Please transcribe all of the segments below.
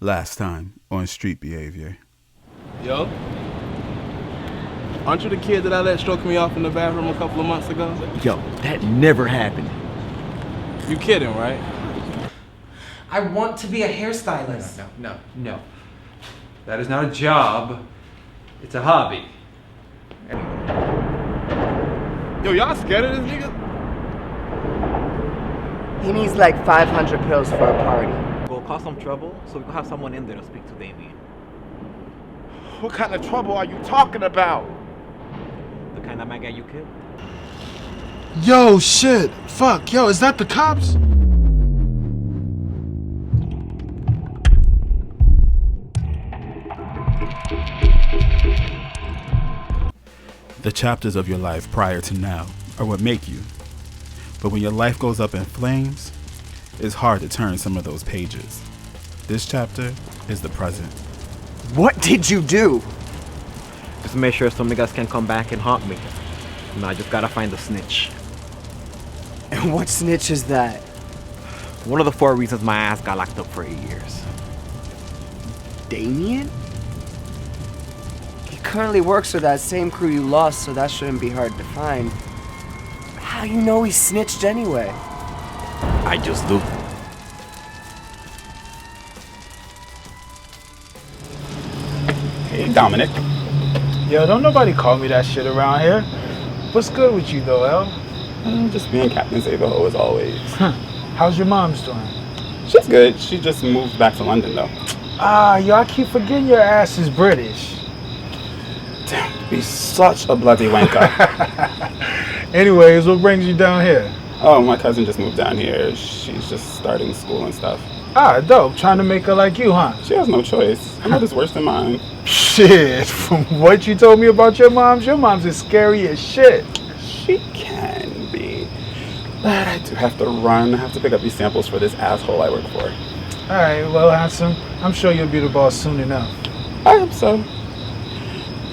Last time on Street Behavior. Yo, aren't you the kid that I let stroke me off in the bathroom a couple of months ago? Yo, that never happened. You kidding, right? I want to be a hairstylist. No. That is not a job. It's a hobby. Yo, y'all scared of this nigga? He needs like 500 pills for a party. We'll cause some trouble so we can have someone in there to speak to Damien. What kind of trouble are you talking about? The kind of man guy you killed? Yo, shit. Fuck. Yo, is that the cops? The chapters of your life prior to now are what make you. But when your life goes up in flames, it's hard to turn some of those pages. This chapter is the present. What did you do? Just make sure some niggas can come back and haunt me. I just gotta find the snitch. And what snitch is that? One of the 4 reasons my ass got locked up for 8 years. Damien? He currently works for that same crew you lost, so that shouldn't be hard to find. How you know he snitched anyway? I just do. Hey, Dominic. Yo, don't nobody call me that shit around here. What's good with you, though, El? Just being Captain Sabo as always. How's your mom's doing? She's good. She just moved back to London, though. Yo, I keep forgetting your ass is British. Damn, be such a bloody wanker. Anyways, what brings you down here? Oh, my cousin just moved down here. She's just starting school and stuff. Dope. Trying to make her like you, huh? She has no choice. Her mother's worse than mine. Shit, from what you told me about your mom's is scary as shit. She can be. But I do have to run. I have to pick up these samples for this asshole I work for. Alright, well, handsome, I'm sure you'll be the boss soon enough. I hope so.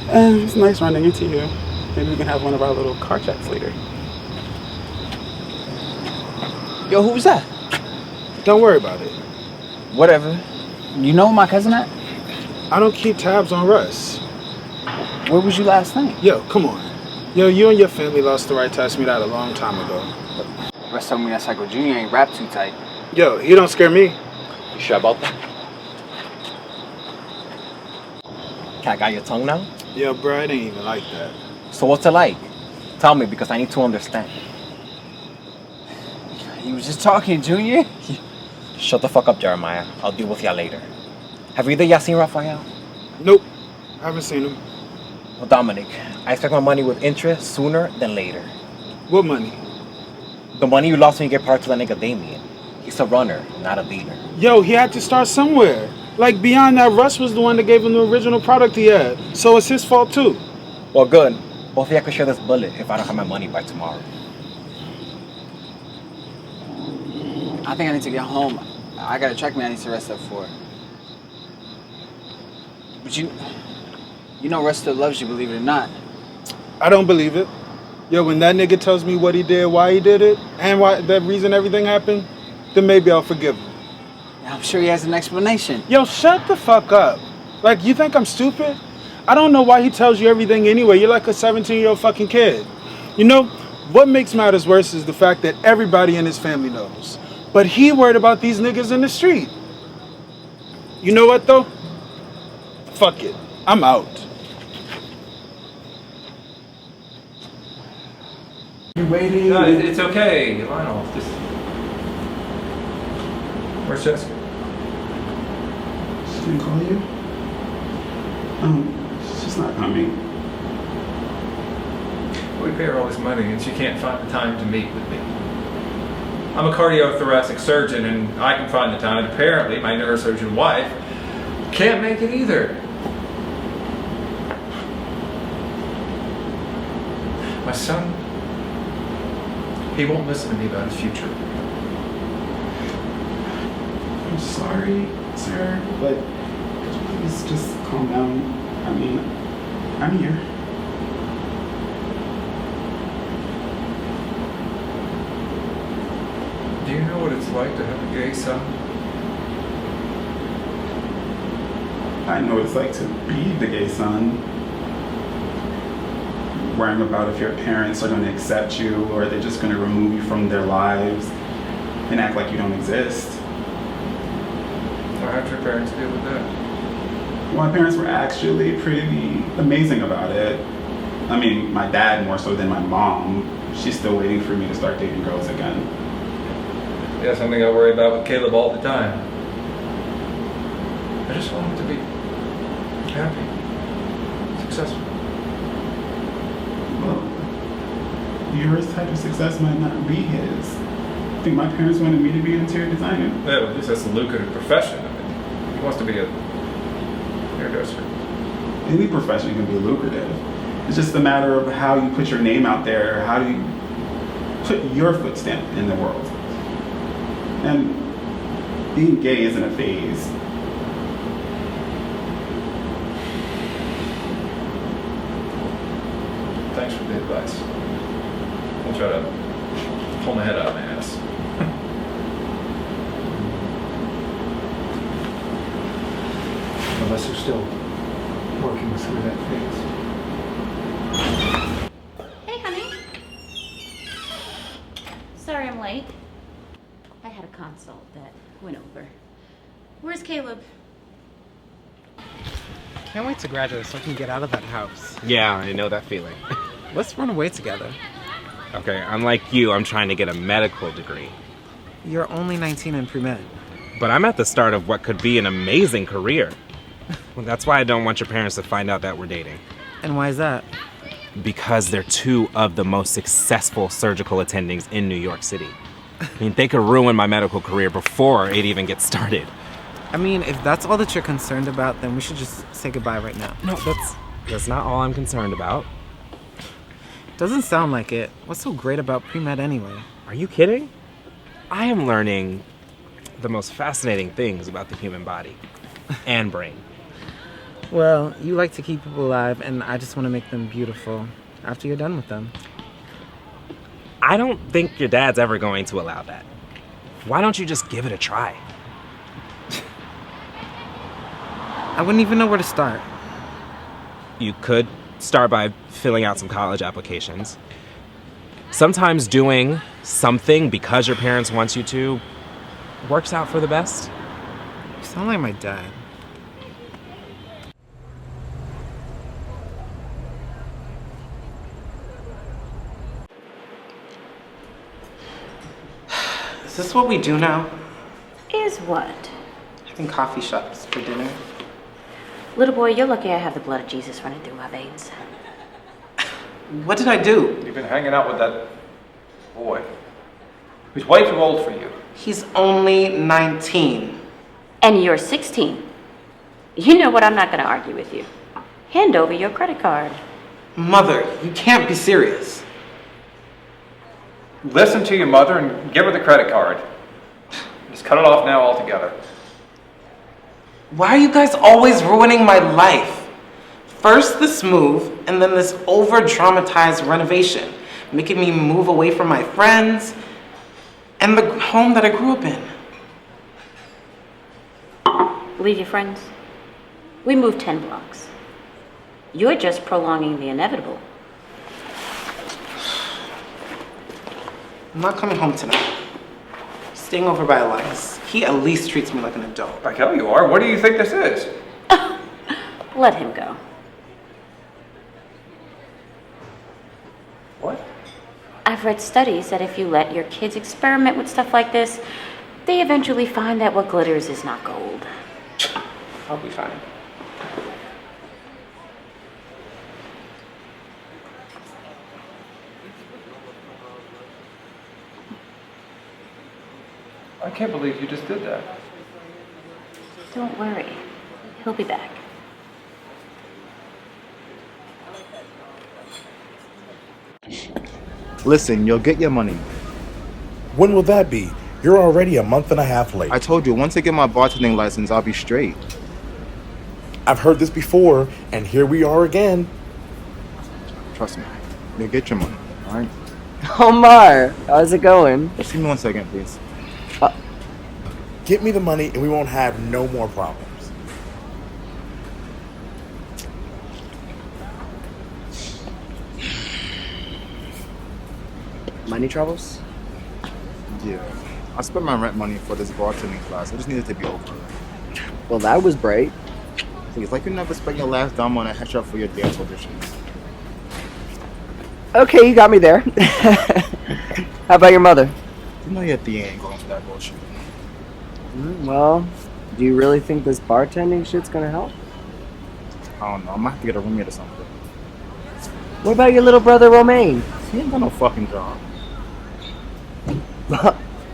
It's nice running into you. Maybe we can have one of our little car chats later. Yo, who was that? Don't worry about it. Whatever. You know where my cousin at? I don't keep tabs on Russ. Where was you last night? Yo, come on. Yo, you and your family lost the right to ask me that a long time ago. Russ told me that Psycho Jr. ain't rap too tight. Yo, you don't scare me. You sure about that? Can I got your tongue now? Yo, bro, it ain't even like that. So what's it like? Tell me, because I need to understand. He was just talking, Junior. Shut the fuck up, Jeremiah. I'll deal with y'all later. Have either y'all seen Raphael? Nope, I haven't seen him. Well, Dominic, I expect my money with interest sooner than later. What money? The money you lost when you get part to that nigga Damien. He's a runner, not a dealer. Yo, he had to start somewhere. Like, beyond that, Russ was the one that gave him the original product he had. So it's his fault, too. Well, good. Both of y'all could share this bullet if I don't have my money by tomorrow. I think I need to get home. I got a track man I need to rest up for. But you know Russ still loves you, believe it or not. I don't believe it. Yo, when that nigga tells me what he did, why he did it, and why that reason everything happened, then maybe I'll forgive him. I'm sure he has an explanation. Yo, shut the fuck up. Like, you think I'm stupid? I don't know why he tells you everything anyway. You're like a 17-year-old fucking kid. You know, what makes matters worse is the fact that everybody in his family knows. But he worried about these niggas in the street. You know what, though? Fuck it. I'm out. You waiting? No, it's okay, Lionell. Just... Where's Jessica? She didn't call you? She's not coming. We pay her all this money and she can't find the time to meet with me. I'm a cardiothoracic surgeon and I can find the time, and apparently my neurosurgeon wife can't make it either. My son, he won't listen to me about his future. I'm sorry, sir, but could you please just calm down? I mean, I'm here. Do you know what it's like to have a gay son? I know what it's like to be the gay son. Worrying about if your parents are going to accept you or they're just going to remove you from their lives and act like you don't exist. How did your parents deal with that? My parents were actually pretty amazing about it. I mean, my dad more so than my mom. She's still waiting for me to start dating girls again. Yeah, something I worry about with Caleb all the time. I just want him to be happy, successful. Well, yours type of success might not be his. I think my parents wanted me to be an interior designer. Yeah, well, at least that's a lucrative profession. I mean, he wants to be a hairdresser. Any profession can be lucrative. It's just a matter of how you put your name out there, how do you put your footstep in the world. And being gay isn't a phase. Thanks for the advice. I'll try to pull my head out of my ass. Unless you're still working through that phase. Hey, honey. Sorry I'm late. I had a consult that went over. Where's Caleb? Can't wait to graduate so I can get out of that house. Yeah, I know that feeling. Let's run away together. Okay, unlike you, I'm trying to get a medical degree. You're only 19 and pre-med. But I'm at the start of what could be an amazing career. Well, that's why I don't want your parents to find out that we're dating. And why is that? Because they're two of the most successful surgical attendings in New York City. I mean, they could ruin my medical career before it even gets started. I mean, if that's all that you're concerned about, then we should just say goodbye right now. No, that's not all I'm concerned about. Doesn't sound like it. What's so great about pre-med anyway? Are you kidding? I am learning the most fascinating things about the human body and brain. Well, you like to keep people alive, and I just want to make them beautiful after you're done with them. I don't think your dad's ever going to allow that. Why don't you just give it a try? I wouldn't even know where to start. You could start by filling out some college applications. Sometimes doing something because your parents want you to works out for the best. You sound like my dad. Is this what we do now? Is what? Having coffee shops for dinner? Little boy, you're lucky I have the blood of Jesus running through my veins. What did I do? You've been hanging out with that boy. He's way too old for you. He's only 19. And you're 16. You know what? I'm not going to argue with you. Hand over your credit card. Mother, you can't be serious. Listen to your mother and give her the credit card. Just cut it off now altogether. Why are you guys always ruining my life? First this move, and then this over-dramatized renovation, making me move away from my friends and the home that I grew up in. Leave your friends. We moved 10 blocks. You're just prolonging the inevitable. I'm not coming home tonight. Staying over by Elias. He at least treats me like an adult. Like hell you are. What do you think this is? Let him go. What? I've read studies that if you let your kids experiment with stuff like this, they eventually find that what glitters is not gold. I'll be fine. I can't believe you just did that. Don't worry. He'll be back. Listen, you'll get your money. When will that be? You're already a month and a half late. I told you, once I get my bartending license, I'll be straight. I've heard this before, and here we are again. Trust me, you'll get your money, all right? Omar, how's it going? Just give me 1 second, please. Get me the money, and we won't have no more problems. Money troubles? Yeah. I spent my rent money for this bartending class. I just needed to be over it. Well, that was great. It's like you never spent your last dime on a headshot for your dance auditions. Okay, you got me there. How about your mother? You know your thing ain't going for that bullshit. Well, do you really think this bartending shit's gonna help? I don't know. I might have to get a roommate or something. What about your little brother Romaine? He ain't got no fucking job.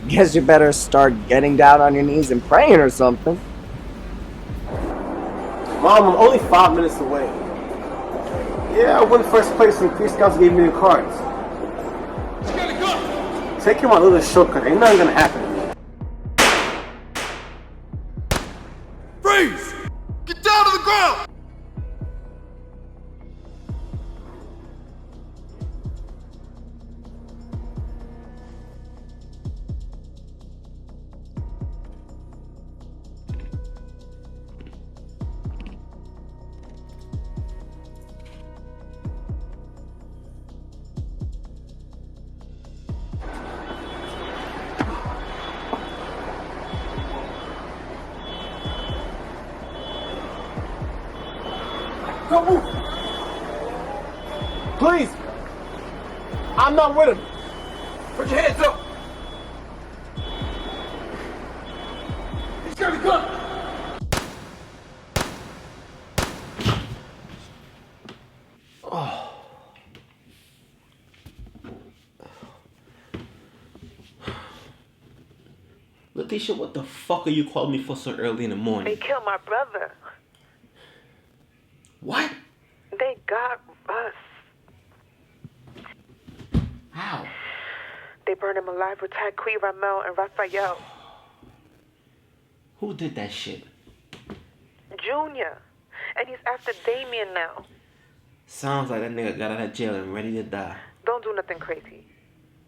Guess you better start getting down on your knees and praying or something. Mom, I'm only 5 minutes away. Yeah, I won first place and 3 scouts gave me the cards. Taking my little shortcut, ain't nothing gonna happen. Freeze! Get down to the ground! Don't move! Please! I'm not with him! Put your hands up! He's got a gun! Oh. Letitia, what the fuck are you calling me for so early in the morning? They killed my brother. What? They got us. How? They burned him alive with Taqui, Ramel, and Raphael. Who did that shit? Junior. And he's after Damien now. Sounds like that nigga got out of jail and ready to die. Don't do nothing crazy.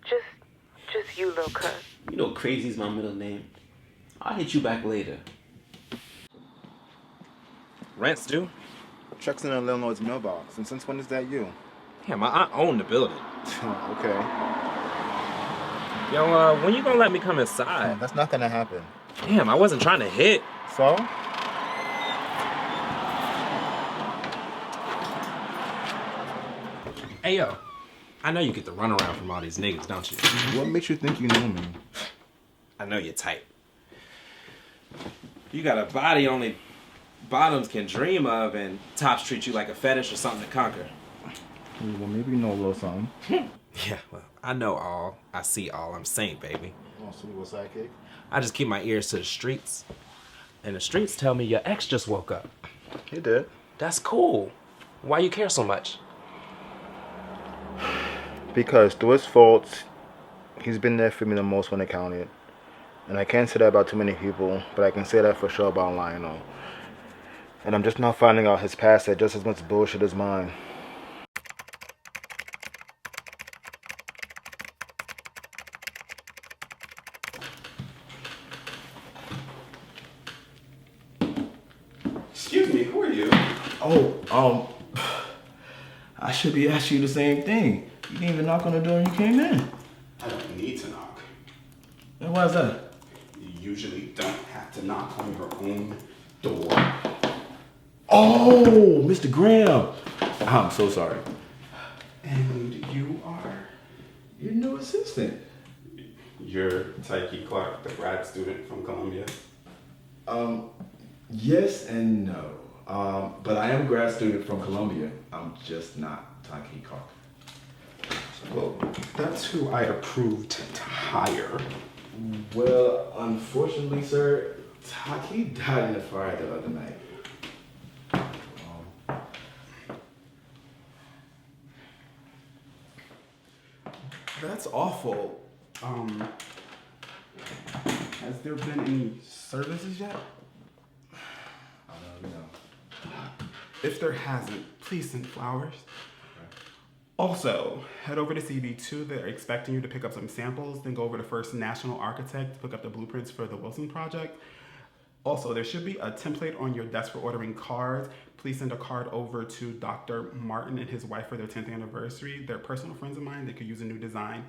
Just you, little cut. You know crazy's my middle name. I'll hit you back later. Rent's due? Checks in a landlord's mailbox. And since when is that you? Yeah, my aunt owned the building. Okay. Yo, when you gonna let me come inside? That's not gonna happen. Damn, I wasn't trying to hit. So? Hey, yo. I know you get the runaround from all these niggas, don't you? What makes you think you know me? I know you're tight. You got a body only bottoms can dream of, and tops treat you like a fetish or something to conquer. Well, maybe you know a little something. Yeah, well, I know all. I see all. I'm Saint, baby. Oh, so you a sidekick? I just keep my ears to the streets. And the streets tell me your ex just woke up. He did. That's cool. Why you care so much? Because through his faults, he's been there for me the most when I counted. And I can't say that about too many people, but I can say that for sure about Lionell. And I'm just now finding out his past had just as much bullshit as mine. Excuse me, who are you? Oh, I should be asking you the same thing. You didn't even knock on the door when you came in. I don't need to knock. And why is that? You usually don't have to knock on your own door. Oh, Mr. Graham. I'm so sorry. And you are? Your new assistant. You're Tyke Clark, the grad student from Columbia. Yes and no. But I am a grad student from Columbia. I'm just not Tyke Clark. Well, that's who I approved to hire. Well, unfortunately, sir, Taki died in a fire the other night. That's awful. Has there been any services yet? No. If there hasn't, please send flowers. Also, head over to CB2. They're expecting you to pick up some samples, then go over to First National Architect to pick up the blueprints for the Wilson project. Also, there should be a template on your desk for ordering cards. Please send a card over to Dr. Martin and his wife for their 10th anniversary. They're personal friends of mine. They could use a new design.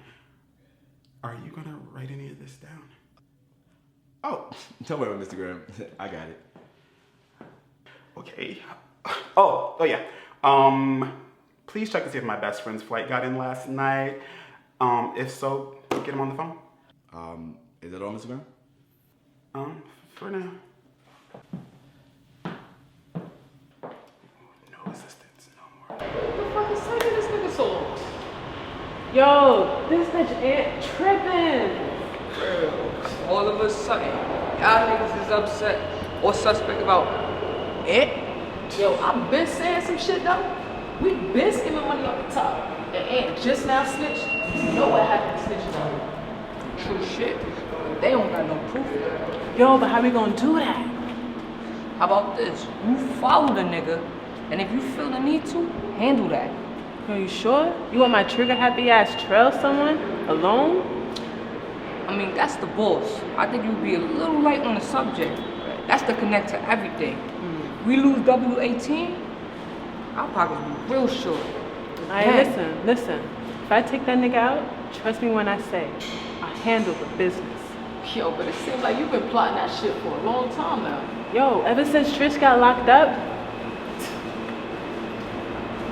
Are you gonna write any of this down? Oh, don't worry about Instagram. I got it. Okay. Oh yeah. Please check to see if my best friend's flight got in last night. If so, get him on the phone. Is it on Instagram? For now. No assistance, no more. What the fuck is taking this nigga so long? Yo, this bitch ain't tripping. Bro, all of a sudden, y'all niggas is upset or suspect about it. Yo, I've been saying some shit though. We been skimming money off the top. And Aunt just now snitched. You know what happened to snitches on? True shit. They don't got no proof. Yo, but how we gonna do that? How about this? You follow the nigga, and if you feel the need to, handle that. Are you sure? You want my trigger happy ass trail someone alone? I mean, that's the boss. I think you'd be a little light on the subject. That's the connect to everything. We lose W18, our pockets be real short. Alright, listen. If I take that nigga out, trust me when I say, I handle the business. Yo, but it seems like you've been plotting that shit for a long time now. Yo, ever since Trish got locked up,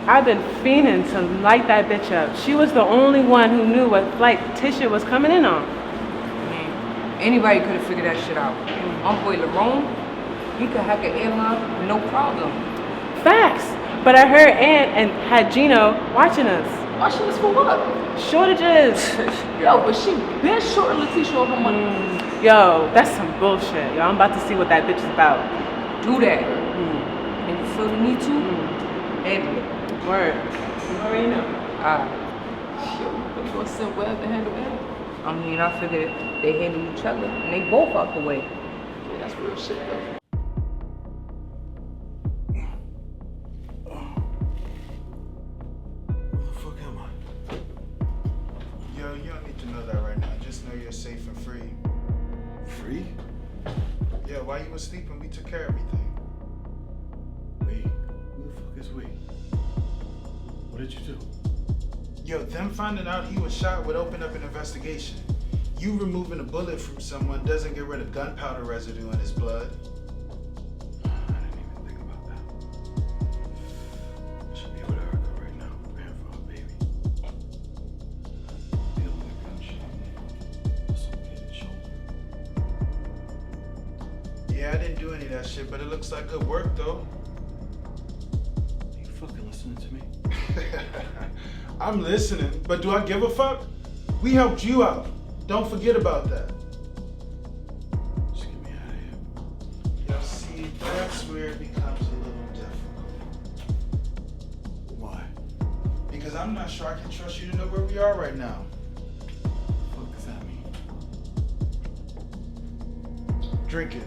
I've been fiending to light that bitch up. She was the only one who knew what flight Tisha was coming in on. Man, anybody could have figured that shit out. My boy Lerone, he could hack an airline with no problem. Facts! But I heard Aunt had Gino watching us. Watching us for what? Shortages. Yo, but she been shorting Letitia of her money. Yo, that's some bullshit. Yo, I'm about to see what that bitch is about. Do that. And you feel the need to? Handle it. Word. You already know. Yo, you gonna send Webb to handle it? I mean, I figured they handle each other, and they both out the way. Yeah, that's real shit, though. Yo, you don't need to know that right now. Just know you're safe and free. Free? Yeah, while you were sleeping, we took care of everything. Wait, who the fuck is we? What did you do? Yo, them finding out he was shot would open up an investigation. You removing a bullet from someone doesn't get rid of gunpowder residue in his blood. I didn't even think about that. I should be with Erica right now, preparing for her baby. Dealing with a gunshot, dislocated shoulder. Yeah, I didn't do any of that shit, but it looks like good work, though. Are you fucking listening to me? I'm listening, but do I give a fuck? We helped you out. Don't forget about that. Just get me out of here. Yo, see, that's where it becomes a little difficult. Why? Because I'm not sure I can trust you to know where we are right now. What does that mean? Drink it.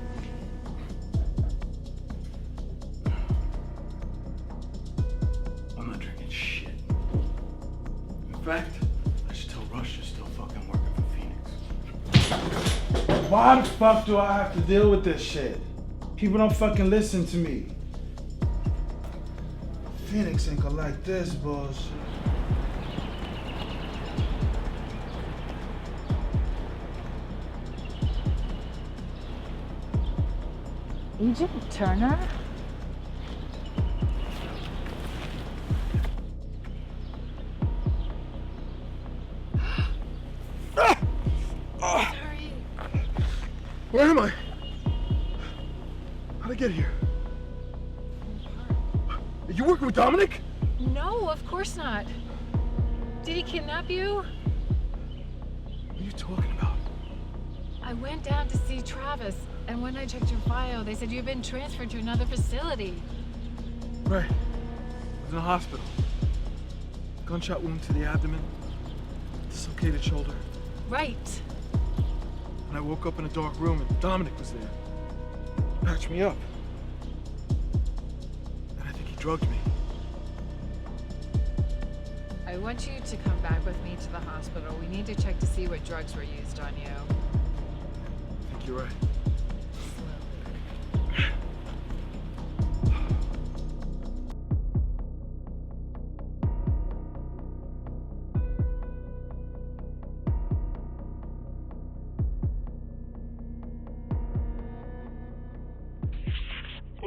I'm not drinking shit. In fact, I should tell Rush you're still fucking working for Phoenix. Why the fuck do I have to deal with this shit? People don't fucking listen to me. Phoenix ain't gonna like this bullshit. Agent Turner? Where am I? How'd I get here? Are you working with Dominic? No, of course not. Did he kidnap you? What are you talking about? I went down to see Travis, and when I checked your file, they said you've been transferred to another facility. Right. I was in a hospital. Gunshot wound to the abdomen. Dislocated shoulder. Right. And I woke up in a dark room and Dominic was there. He patched me up. And I think he drugged me. I want you to come back with me to the hospital. We need to check to see what drugs were used on you. I think you're right.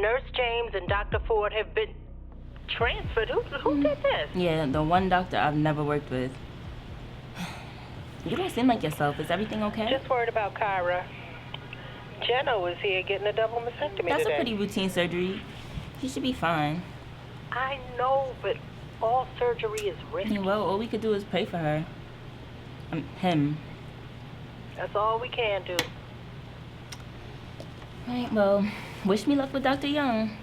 Nurse James and Dr. Ford have been transferred. Who did this? Yeah, the one doctor I've never worked with. You don't seem like yourself. Is everything okay? Just worried about Kyra. Jenna was here getting a double mastectomy That's today. a pretty routine surgery. He should be fine. I know, but all surgery is risky. Well, all we could do is pray for her. Him. That's all we can do. Right, well, wish me luck with Dr. Young.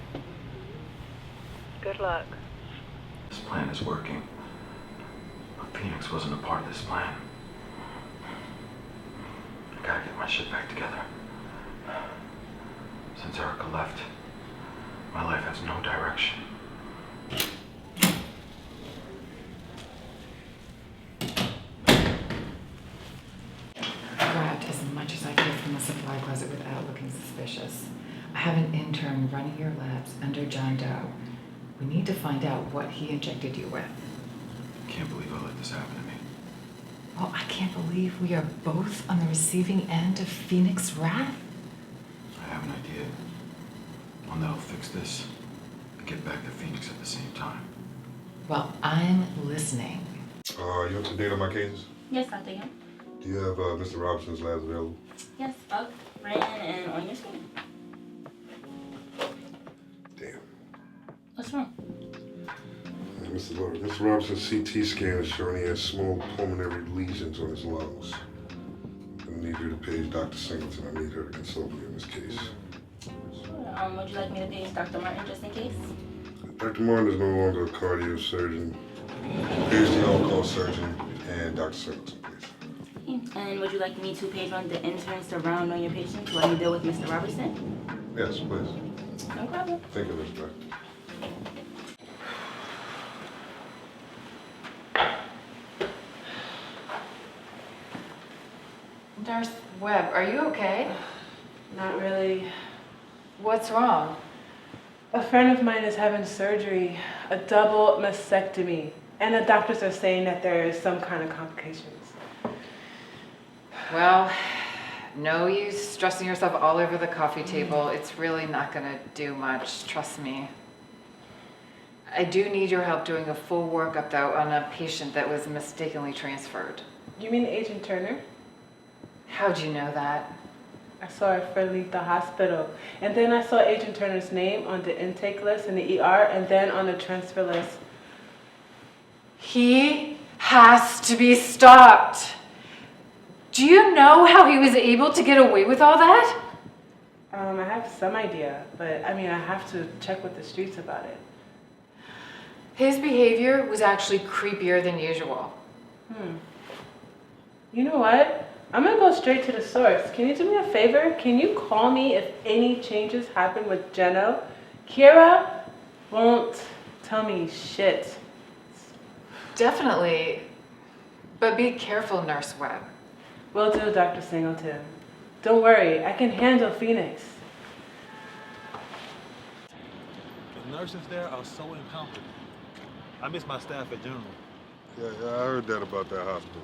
Good luck. This plan is working. But Phoenix wasn't a part of this plan. I gotta get my shit back together. Since Erica left, my life has no direction. I grabbed as much as I could from the supply closet without looking suspicious. I have an intern running your labs under John Doe. We need to find out what he injected you with. Can't believe I let this happen to me. Well, I can't believe we are both on the receiving end of Phoenix wrath. I have an idea. One that'll fix this and get back to Phoenix at the same time. Well, I'm listening. You up to date on my cases? Yes, Dr. Young. Do you have Mr. Robinson's labs available? Yes, up, ran, and on your screen. Damn. What's wrong? Mr. Robinson's CT scan is showing he has small pulmonary lesions on his lungs. I need you to page Dr. Singleton. I need her to consult me in this case. Sure. Would you like me to page Dr. Martin just in case? Dr. Martin is no longer a cardiosurgeon. Page the on-call surgeon and Dr. Singleton, please. And would you like me to page on the interns to round on your patients while you deal with Mr. Robertson? Yes, please. No problem. Thank you, Elizabeth. Nurse Webb, are you okay? Not really. What's wrong? A friend of mine is having surgery, a double mastectomy, and the doctors are saying that there is some kind of complications. Well, no use stressing yourself all over the coffee table. It's really not gonna do much, trust me. I do need your help doing a full workup though on a patient that was mistakenly transferred. You mean Agent Turner? How'd you know that? I saw her friend leave the hospital. And then I saw Agent Turner's name on the intake list in the ER and then on the transfer list. He has to be stopped. Do you know how he was able to get away with all that? I have some idea, but I have to check with the streets about it. His behavior was actually creepier than usual. You know what? I'm gonna go straight to the source. Can you do me a favor? Can you call me if any changes happen with Jenna? Kira won't tell me shit. Definitely. But be careful, Nurse Webb. Will do, Dr. Singleton. Don't worry, I can handle Phoenix. The nurses there are so incompetent. I miss my staff at General. Yeah, I heard that about that hospital.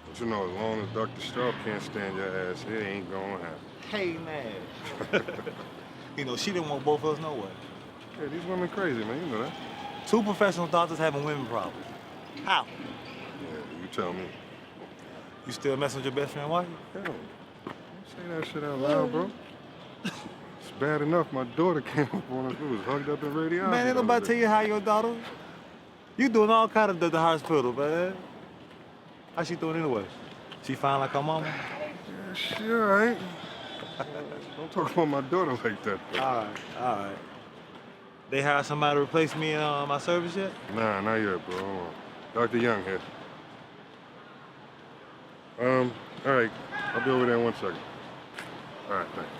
But you know, as long as Dr. Straub can't stand your ass, it ain't gonna happen. Hey, man. You know, she didn't want both of us no way. Hey, these women crazy, man. You know that. 2 professional doctors having women problems. How? Yeah, you tell me. You still messing with your best friend, wife? Hell, don't say that shit out loud, bro. It's bad enough my daughter came up on us. We was hugged up in radiology. Man, ain't nobody tell you how your daughter. You doing all kind of the hospital, man. How she doing anyway? She fine like her mama? Yeah, she all right. Don't talk about my daughter like that, bro. All right. They hired somebody to replace me in my service yet? Nah, not yet, bro. Hold on. Dr. Young here. All right. I'll be over there in 1 second. All right, thanks.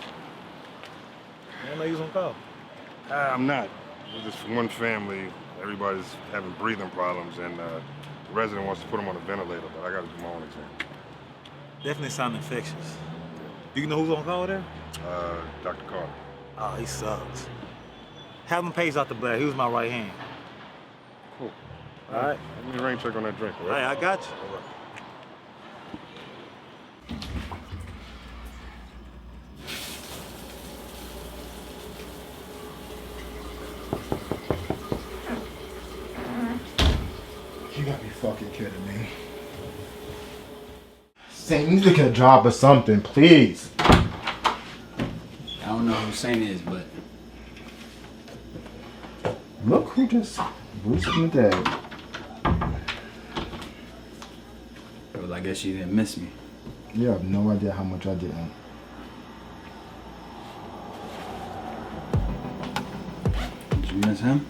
I didn't know you was on call. I'm not. We're just from one family. Everybody's having breathing problems, and the resident wants to put them on a ventilator, but I got to do my own exam. Definitely sound infectious. Do you know who's on call there? Dr. Carter. Oh, he sucks. Have him pace out the black. He was my right hand. Cool. All right. Let me rain check on that drink, all All right? right, I got you. You gotta be fucking kidding me. Saint, you need to get a job or something, please. I don't know who Saint is, but Look who just boosted me dead. well, I guess you didn't miss me. You have no idea how much I didn't. Did you miss him?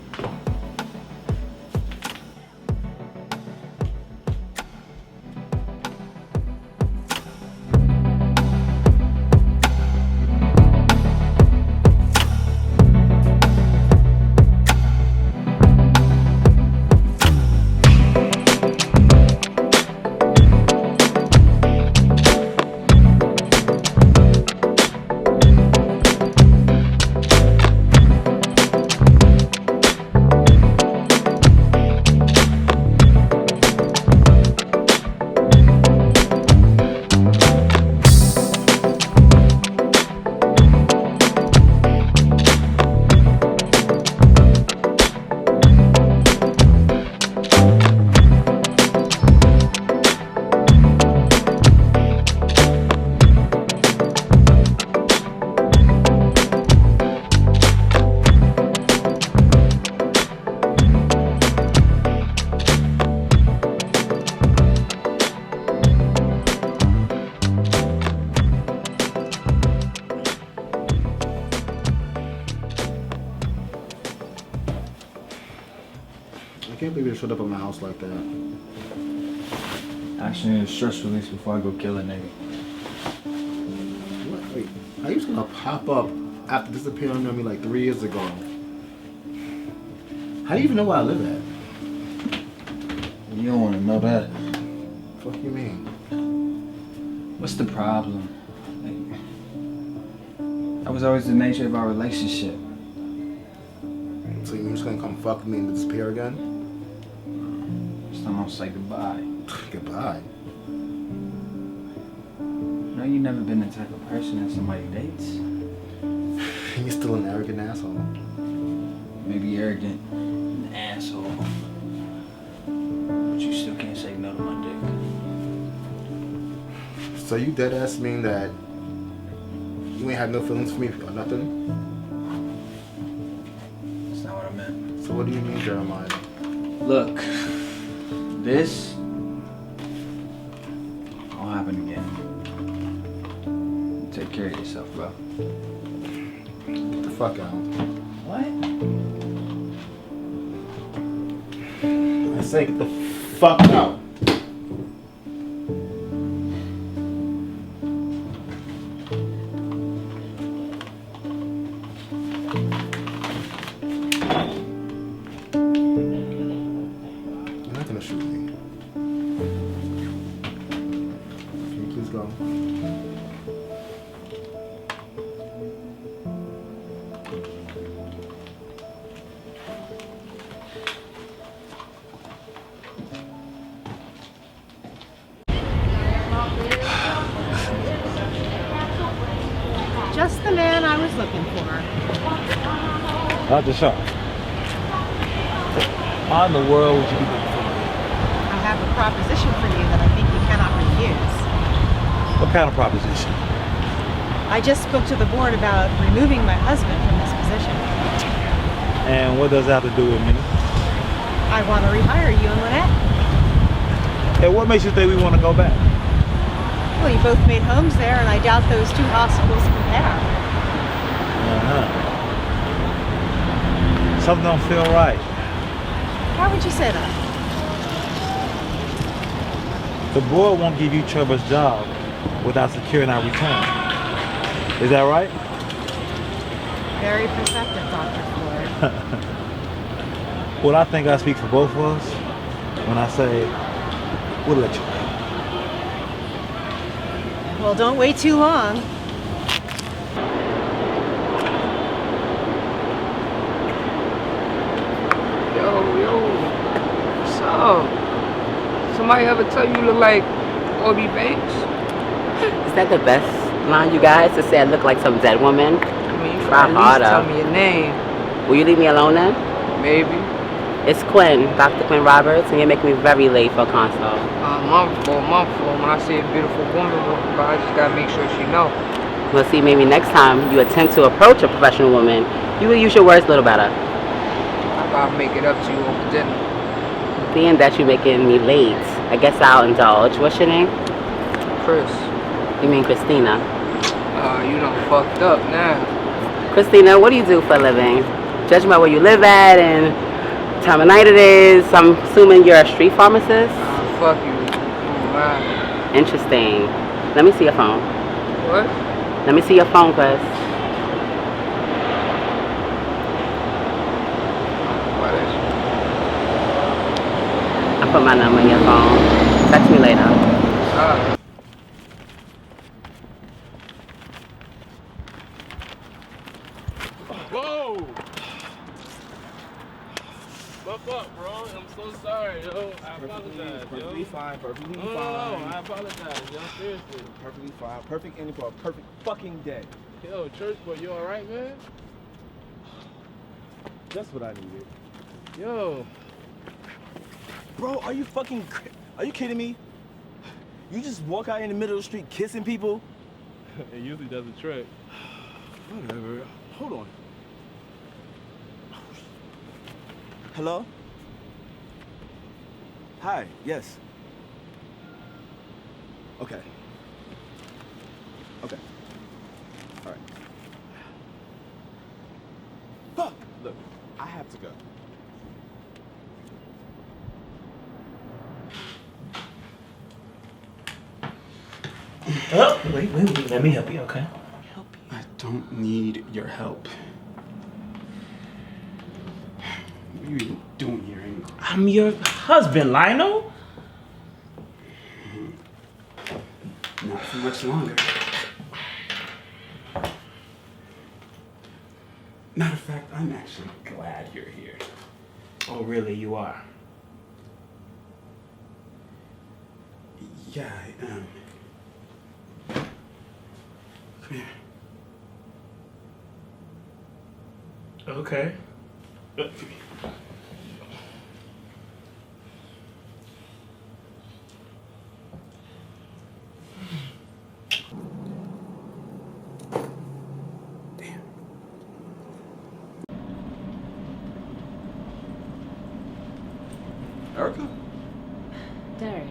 I can't believe you showed up at my house like that. Actually, need a stress release before I go kill a nigga. What? Wait, how you just gonna pop up after disappearing on me like 3 years ago? How do you even know where I live at? You don't want to know that. What do you mean? What's the problem? That was always the nature of our relationship. So you're just gonna come fuck me and disappear again? Just don't say goodbye. Goodbye? No, you never been the type of person that somebody dates. You're still an arrogant asshole. Maybe arrogant, an asshole. But you still can't say no to my dick. So you dead ass mean that you ain't had no feelings for me or nothing? That's not what I meant. So what do you mean, Jeremiah? Look, this won't happen again. Take care of yourself, bro. Get the fuck out. What? I say get the fuck out. You're not gonna shoot me. Can you please go? Just the man I was looking for. Dr. Shaw. Why in the world would you be looking for me? I have a proposition for you that I think you cannot refuse. What kind of proposition? I just spoke to the board about removing my husband from this position. And what does that have to do with me? I want to rehire you and Lynette. And what makes you think we want to go back? Well, you both made homes there, and I doubt those two hospitals compare. Something don't feel right. How would you say that? The board won't give you Trevor's job without securing our return. Is that right? Very perceptive, Dr. Floyd. Well, I think I speak for both of us when I say we'll let you go. Well, don't wait too long. Yo, what's up? Somebody ever tell you look like Obi Banks? Is that the best line you guys to say I look like some dead woman? I mean, you Try at least harder. tell me your name. Will you leave me alone then? Maybe. It's Quinn, Dr. Quinn Roberts, and you're making me very late for a consult. My fault. When I see a beautiful woman walking by, I just gotta make sure she know. Well, see, maybe next time you attempt to approach a professional woman, you will use your words a little better. I gotta make it up to you over dinner. Being that you're making me late, I guess I'll indulge. What's your name? Chris. You mean Christina? You done fucked up now. Christina, what do you do for a living? Judging by where you live at and time of night it is, I'm assuming you're a street pharmacist? Fuck you. Wow. Interesting. Let me see your phone. What? Let me see your phone, Chris. I put my number in your phone. Text me later. Whoa! Fuck up, bro. I'm so sorry, yo. I apologize, Perfectly yo. fine, perfectly No, fine. I apologize, yo. Seriously. Perfectly fine. Perfect ending for a perfect fucking day. Yo, church boy, you alright, man? Just what I needed. Yo. Bro, are you kidding me? You just walk out in the middle of the street kissing people? It usually does a trick. Whatever. Hold on. Hello? Hi, yes. Okay. Okay. All right. Fuck! Look, I have to go. Oh, wait. Let me help you, okay? I don't need your help. What are you even doing here anyway? I'm your husband, Lionel. Not for much longer. Matter of fact, I'm actually glad you're here. Oh, really? You are? Yeah, I am. Come here. Okay. Erica? Derrick.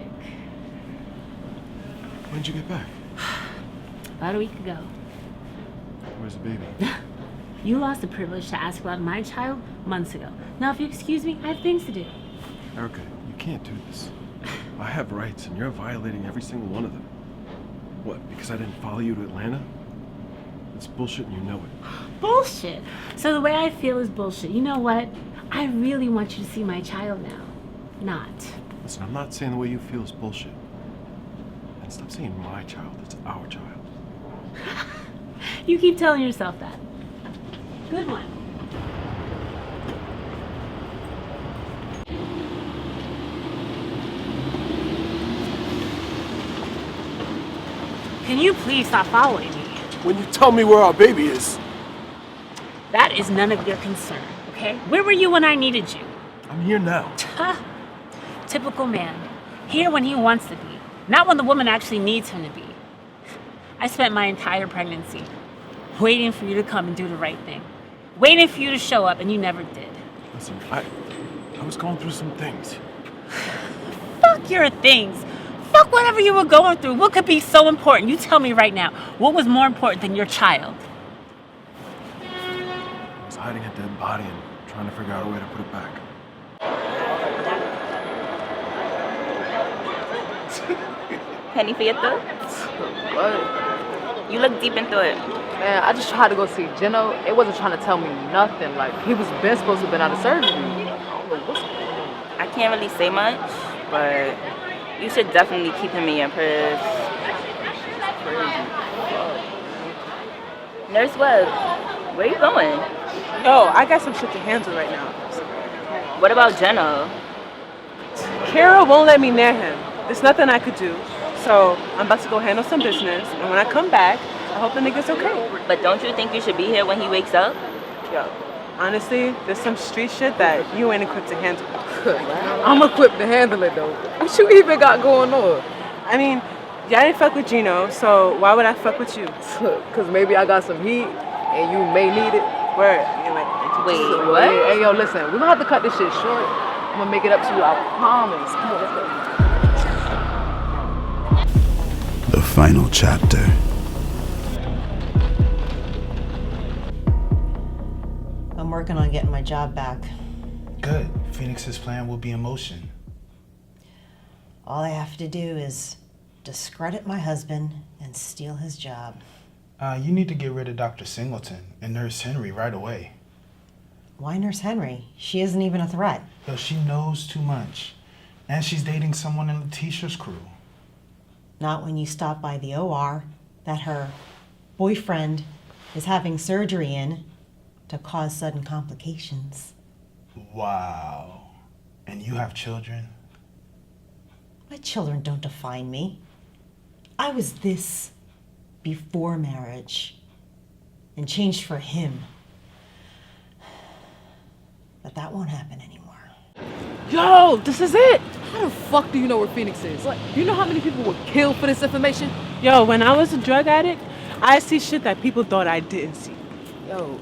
When'd you get back? About a week ago. Where's the baby? You lost the privilege to ask about my child months ago. Now, if you excuse me, I have things to do. Erica, you can't do this. I have rights, and you're violating every single one of them. What, because I didn't follow you to Atlanta? It's bullshit and you know it. Bullshit. So the way I feel is bullshit. You know what? I really want you to see my child now. Not. Listen, I'm not saying the way you feel is bullshit. And stop saying my child, it's our child. You keep telling yourself that. Good one. Can you please stop following me? When you tell me where our baby is. That is none of your concern, okay? Where were you when I needed you? I'm here now. Typical man. Here when he wants to be, not when the woman actually needs him to be. I spent my entire pregnancy waiting for you to come and do the right thing. Waiting for you to show up, and you never did. Listen, I was going through some things. Fuck your things. Fuck whatever you were going through. What could be so important? You tell me right now. What was more important than your child? I was hiding a dead body and trying to figure out a way to put it back. Penny for your thoughts? What? You look deep into it. Man, I just tried to go see Gino. It wasn't trying to tell me nothing. Like, he was been supposed to have been out of surgery. I can't really say much, but you should definitely keep him in your prayers. Nurse Webb, where you going? Yo, I got some shit to handle right now. What about Jenna? Kara won't let me near him. There's nothing I could do. So I'm about to go handle some business, and when I come back, I hope the nigga's okay. But don't you think you should be here when he wakes up? Yo, Honestly, there's some street shit that you ain't equipped to handle. I'm equipped to handle it though. What you even got going on? I mean, y'all didn't fuck with Gino, so why would I fuck with you? Cause maybe I got some heat and you may need it. Word. You like, wait, what? Hey, yo, listen, we're gonna have to cut this shit short. I'm gonna make it up to you, I promise. Come on, let's go. The final chapter. I'm working on getting my job back. Good. Phoenix's plan will be in motion. All I have to do is discredit my husband and steal his job. You need to get rid of Dr. Singleton and Nurse Henry right away. Why Nurse Henry? She isn't even a threat. Yo, she knows too much. And she's dating someone in Letitia's crew. Not when you stop by the OR that her boyfriend is having surgery in to cause sudden complications. Wow. And you have children? My children don't define me. I was this before marriage and changed for him. But that won't happen anymore. Yo, this is it. How the fuck do you know where Phoenix is? Like, you know how many people were killed for this information? Yo, when I was a drug addict, I see shit that people thought I didn't see. Yo,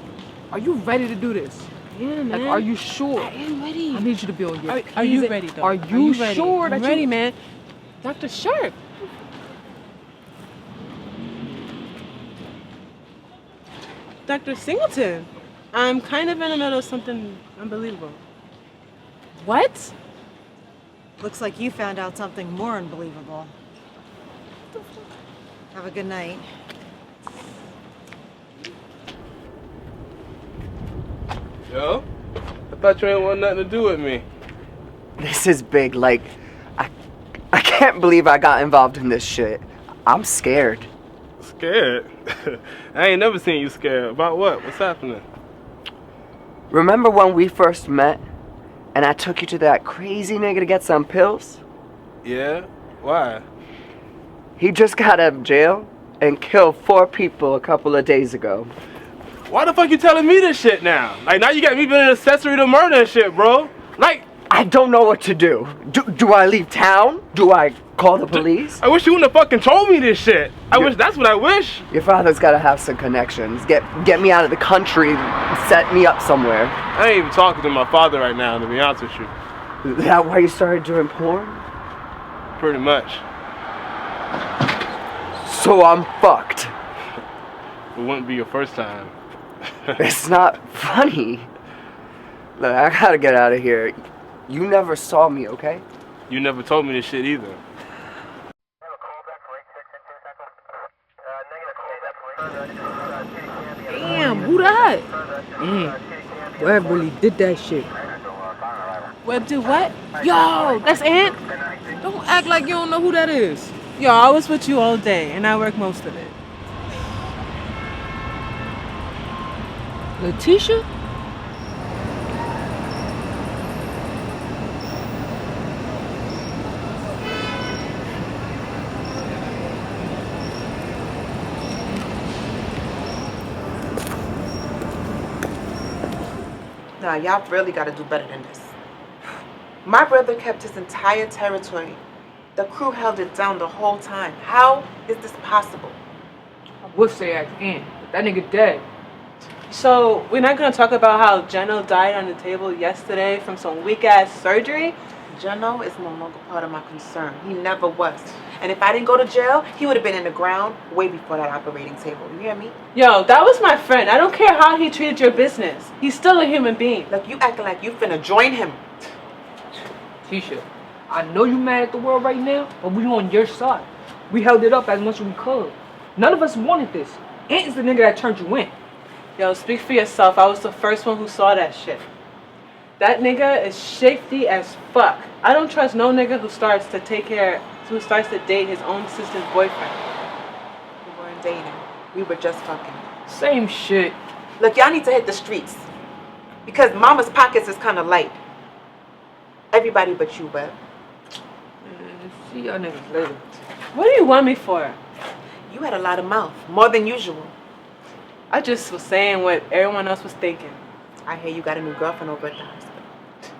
are you ready to do this? Yeah, man. Like, are you sure? I am ready. I need you to be on your Are you ready, though? Are you ready? sure I'm that ready, you... man. Dr. Sharp. Dr. Singleton. I'm kind of in the middle of something unbelievable. What? Looks like you found out something more unbelievable. Have a good night. Yo, I thought you ain't want nothing to do with me. This is big. Like, I can't believe I got involved in this shit. I'm scared. Scared? I ain't never seen you scared. About what? What's happening? Remember when we first met and I took you to that crazy nigga to get some pills? Yeah? Why? He just got out of jail and killed 4 people a couple of days ago. Why the fuck you telling me this shit now? Like, now you got me being an accessory to murder and shit, bro. Like, I don't know what to do. Do I leave town? Do I call the police? I wish you wouldn't have fucking told me this shit. That's what I wish. Your father's gotta have some connections. Get me out of the country, set me up somewhere. I ain't even talking to my father right now, to be honest with you. Is that why you started doing porn? Pretty much. So I'm fucked. It wouldn't be your first time. It's not funny. Look, I gotta get out of here. You never saw me, okay? You never told me this shit either. Damn, who that? Web really did that shit. Web do what? Yo, that's Ant. Don't act like you don't know who that is. Yo, I was with you all day, and I work most of it. Letitia? Nah, y'all really gotta do better than this. My brother kept his entire territory. The crew held it down the whole time. How is this possible? I would say ask Ant, but that nigga dead. So, we're not gonna talk about how Geno died on the table yesterday from some weak-ass surgery? Geno is no longer part of my concern. He never was. And if I didn't go to jail, he would have been in the ground way before that operating table. You hear me? Yo, that was my friend. I don't care how he treated your business. He's still a human being. Look, you acting like you finna join him. Tisha, I know you mad at the world right now, but we on your side. We held it up as much as we could. None of us wanted this. Ant is the nigga that turned you in. Yo, speak for yourself. I was the first one who saw that shit. That nigga is shifty as fuck. I don't trust no nigga who starts to date his own sister's boyfriend. We weren't dating. We were just fucking. Same shit. Look, y'all need to hit the streets. Because mama's pockets is kind of light. Everybody but you, Web. See y'all niggas later. What do you want me for? You had a lot of mouth. More than usual. I just was saying what everyone else was thinking. I hear you got a new girlfriend over at the hospital.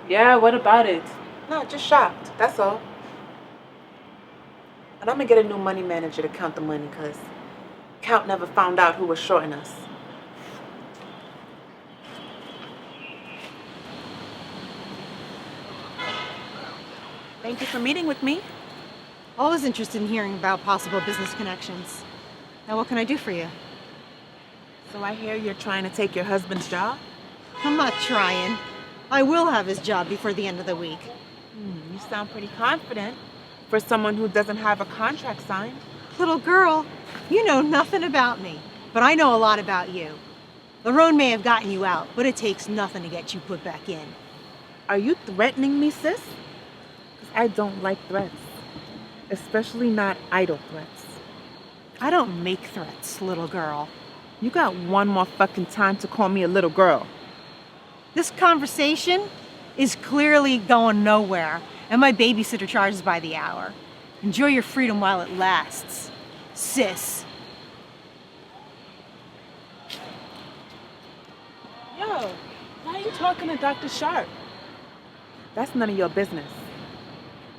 Yeah, what about it? No, just shocked. That's all. And I'm gonna get a new money manager to count the money, because Count never found out who was shorting us. Thank you for meeting with me. Always interested in hearing about possible business connections. Now, what can I do for you? So I hear you're trying to take your husband's job? I'm not trying. I will have his job before the end of the week. You sound pretty confident for someone who doesn't have a contract signed. Little girl, you know nothing about me, but I know a lot about you. Lerone may have gotten you out, but it takes nothing to get you put back in. Are you threatening me, sis? Because I don't like threats, especially not idle threats. I don't make threats, little girl. You got one more fucking time to call me a little girl. This conversation is clearly going nowhere, and my babysitter charges by the hour. Enjoy your freedom while it lasts, sis. Yo, why are you talking to Dr. Sharp? That's none of your business.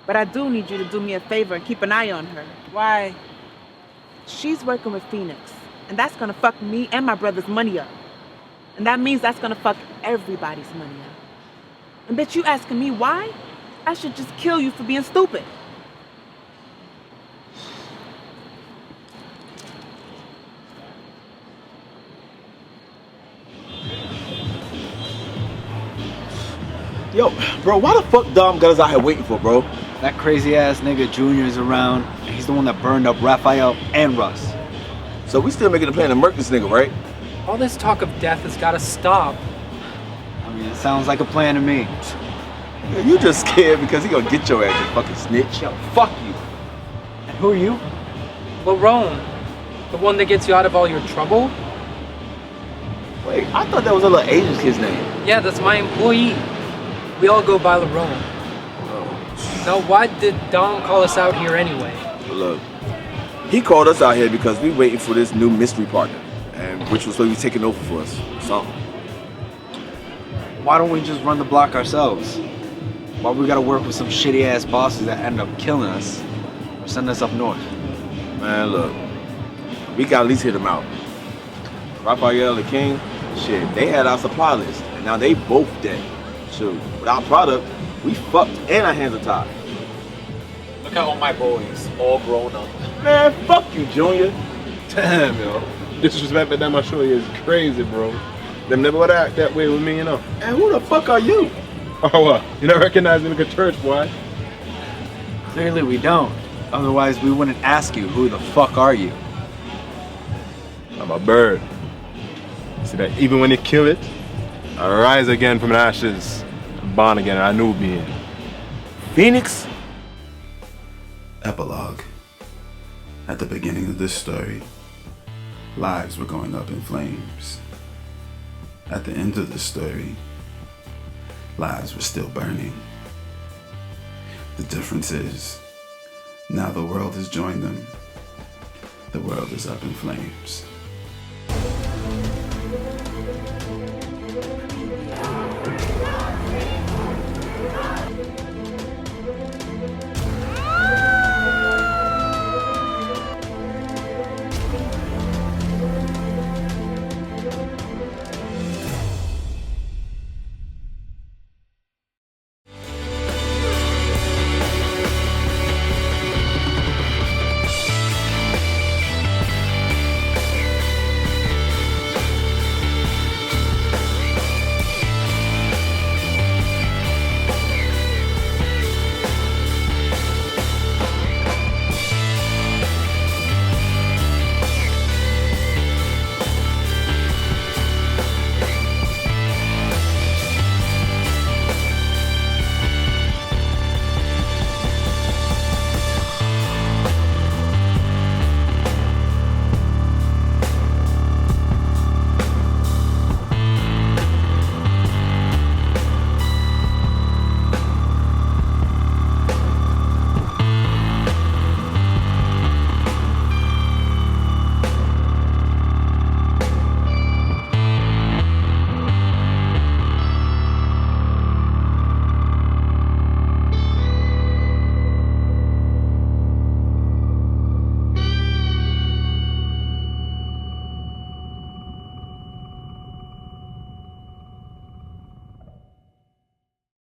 But I do need you to do me a favor and keep an eye on her. Why? She's working with Phoenix, and that's gonna fuck me and my brother's money up. And that means that's gonna fuck everybody's money up. And bitch, you asking me why? I should just kill you for being stupid. Yo, bro, why the fuck Dom got us out here waiting for, bro? That crazy ass nigga Junior is around, and he's the one that burned up Raphael and Russ. So we still making a plan to murk this nigga, right? All this talk of death has gotta stop. I mean, it sounds like a plan to me. Yeah, you just scared because he gonna get your ass, you fucking snitch. Yo, fuck you. And who are you? Lerone, the one that gets you out of all your trouble? Wait, I thought that was a little Asian kid's name. Yeah, that's my employee. We all go by Lerone. Oh. Now, why did Dom call us out here anyway? Look, he called us out here because we waiting for this new mystery partner, and which was supposed to be taking over for us. Something. Why don't we just run the block ourselves? Why we gotta work with some shitty ass bosses that end up killing us or send us up north? Man, look, we can at least hit them out. Raphael and King, shit, they had our supply list, and now they both dead. Shoot, with our product, we fucked and our hands are tied. Look at all my boys, all grown up. Man, fuck you, Junior. Damn, yo. Disrespect that my show is crazy, bro. Them never would act that way with me, you know. And who the fuck are you? Oh, you don't recognize me like a church boy? Clearly we don't. Otherwise we wouldn't ask you, who the fuck are you? I'm a bird. See that even when they kill it, I rise again from the ashes, born again, a new being. Phoenix? Epilogue. At the beginning of this story, lives were going up in flames. At the end of this story, lives were still burning. The difference is, now the world has joined them. The world is up in flames.